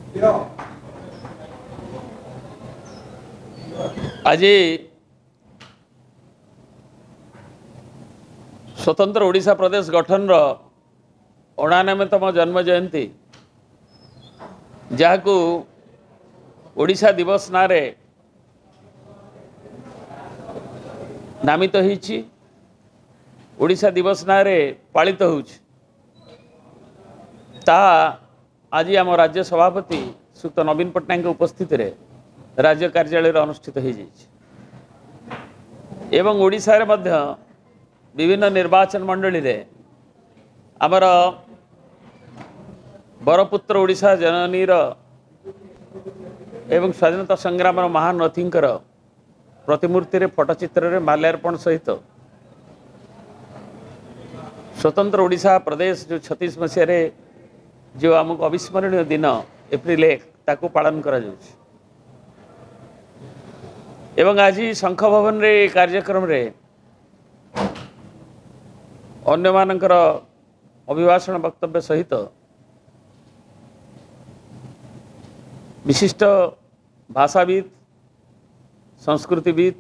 आज स्वतंत्र ओडिशा प्रदेश गठन 99तम जन्म जयंती जहां ओडिशा दिवस नारे नामित होईछि। ओडिशा दिवस नारे पालित होउछि। आज आम राज्य सभापति श्रीयुक्त नवीन पट्टनायक उपस्थित रे राज्य कार्यालय अनुष्ठित हो एवं ओडिशा रे मध्य विभिन्न निर्वाचन मंडली रे आमर बरपुत्र ओडिशा जननीर एवं स्वाधीनता संग्राम महान रथींकर प्रतिमूर्ति रे फटचित्र रे माल्यार्पण सहित स्वतंत्र ओडिशा प्रदेश जो 36 मसीह जो आमको अविस्मरणीय दिन एप्रिल 1 ताकू पालन करा जाउछि। एवं आज शंख भवन रे कार्यक्रम रे अन्य मानकर अभिभाषण वक्तव्य सहित विशिष्ट भाषाविद संस्कृतिविद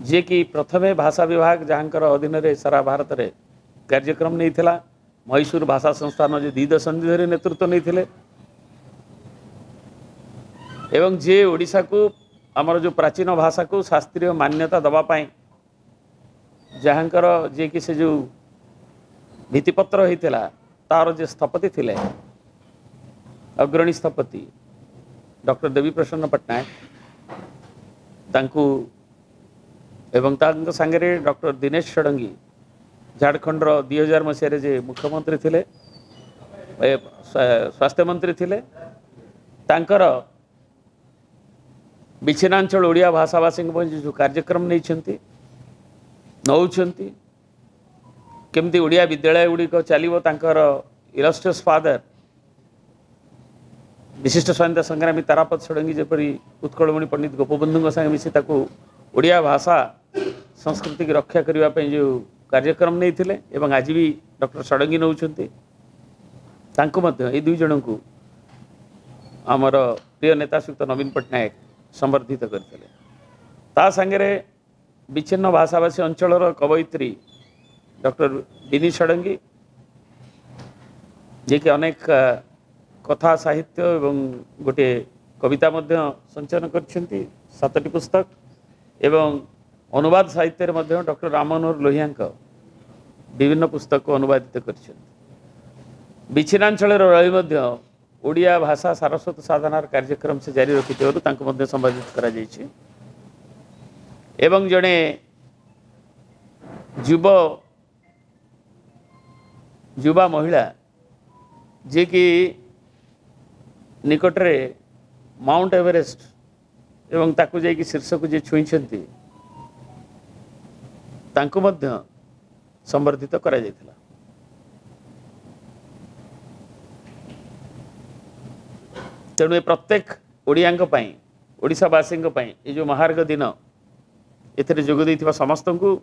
जे कि प्रथमे भाषा विभाग जहाँकर अधीन रे सारा भारत रे कार्यक्रम नहीं थिला। मैसूर भाषा संस्थान जो 2 दशंधि धरी नेतृत्व नहीं थिले एवं जे ओडिशा को आमर जो प्राचीन भाषा को शास्त्रीय मान्यता दवापाई जहाँकर जे कि से जो भित्तिपत्र होता तार जे स्थपति थिले अग्रणी स्थपति डॉक्टर देवी प्रसन्न पट्टनायक तांकू एवं तांको सांगरे डॉक्टर दिनेश षडंगी झारखंड 2000 मसीह जे मुख्यमंत्री थिले स्वास्थ्य मंत्री थिले तांकर विच्छिन्नांचल ओडिया भाषाभाषी जो कार्यक्रम नहीं नौचंती केमती ओडिया विद्यालय गुड़िक चलो तांकर इलस्ट्रियस फादर विशिष्ट स्वाधीनता संग्रामी तारापद षडंगी जेपरी उत्कलमणि पंडित गोपबंधु संगे मिसी ताकू ओडिया भाषा संस्कृति की रक्षा करने जो कार्यक्रम नहीं थिले एवं आज भी डॉक्टर षडंगी नौचंती तांको मध्य ए 2 जन को आमर प्रिय नेता श्रीयुक्त नवीन पट्टनायक संबर्धित करते ता संगे विच्छिन्न भाषाभाषी अंचलर कवयित्री डॉक्टर बिनी षडंगी जे कि अनेक कथा साहित्य एवं गोटे कविता मध्य संचयन करछंती 7टी पुस्तक एवं अनुवाद साहित्य रे मध्य डॉक्टर राम मनोहर लोहिया विभिन्न पुस्तक को अनुवादित करछंती। विच्छिन्नांचल रही मध्य ओडिया भाषा सारस्वत साधनार कार्यक्रम से जारी रखिथिबारु तांको मध्य संबोधित करा जायछि। एवं जड़े युवा महिला जे कि निकटरे माउंट एवरेस्ट एवं ताकू जाइए शीर्ष को जे छुईंछंती तांको मध्य संबर्धित करा जायथिला। तेणु ए प्रत्येक ओडियांक पई ओडिशावासींक पई ए जो महार्घ दिन एथिरे जोग दैथिबा समस्त को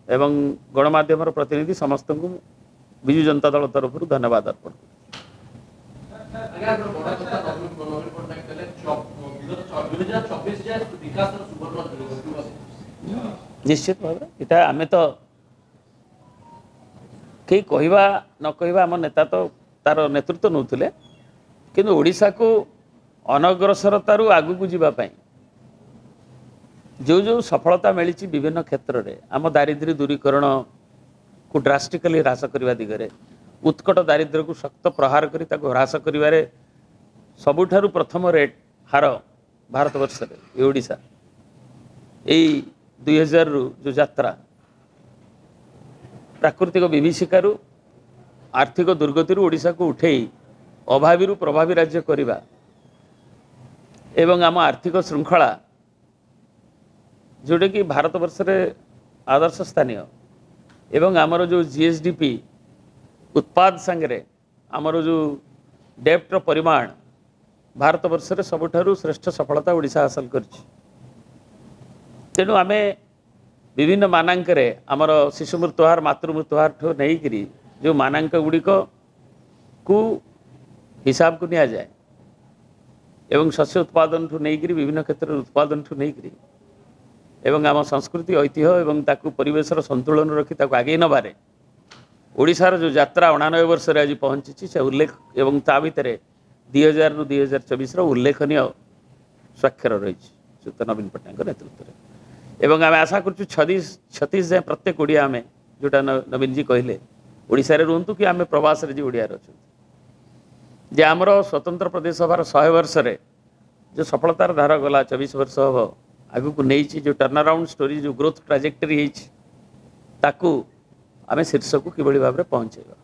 एवं गणमाध्यम प्रतिनिधि समस्त को विजु जनता दल तरफ धन्यवाद अर्पण। निश्चित भाव इटा आमे तो कई कहवा न कहवा आम नेता तो तार नेतृत्व नौथिले किंतु ओडिशा को अनग्रसरतारू आगु को जीवापाई जो जो सफलता मिली विभिन्न क्षेत्र में आम दारिद्र्य दूरीकरण को ड्रास्टिकली ह्रास करने दिगरे उत्कट दारिद्र्य को शक्त प्रहार कर ह्रास कर सबुठारु प्रथम रेट हार भारतवर्ष में ओडिशा यही 2000 जो यात्रा प्राकृतिक विभीषिकारु आर्थिक दुर्गति ओडिशा को उठेई अभावी प्रभावी राज्य करवा एवं आम आर्थिक श्रृंखला जोटा कि भारतवर्ष में आदर्श स्थानीय एवं आमर जो जीएसडीपी उत्पाद सांगे आमर जो डेप्टर परिमाण भारतवर्ष में सबुठारु श्रेष्ठ सफलता ओडिशा हासिल करछि। तेणु आमे विभिन्न मानांकरे आमर शिशु मृत्युहार मातृ मृत्युहार ठो नहीं करी जो मानांक गुड़िक को हिसाब को निया जाए एवं शस्य उत्पादन ठू नहीं विभिन्न क्षेत्र में उत्पादन ठू नहीं एवं आम संस्कृति ऐतिह्य एवं ताकू परिवेशर संतुलन रखी ताकू आगे नबारे ओडिशार जो यात्रा 89 वर्ष आज पहुंची से उल्लेख एवं ता भितर 2000 रु 2024 उल्लेखनीय स्वाक्षर रही श्रीयुत नवीन पट्टनायक नेतृत्व में एवं आम आशा कर 36 जाए प्रत्येक ओडिया आम जोटा नवीन जी कहले ओडिशा रे रुहतु कि आम प्रवास रे जी ओडिया अच्छा जे आमर स्वतंत्र प्रदेश हबार 100 वर्ष रे जो सफलतार धारा गला 24 वर्ष हम आगु को नहीं जो टर्न अराउंड स्टोरी जो ग्रोथ ट्राजेक्टरी ताकू आम शीर्ष को किभली भाव में पहुँचेगा।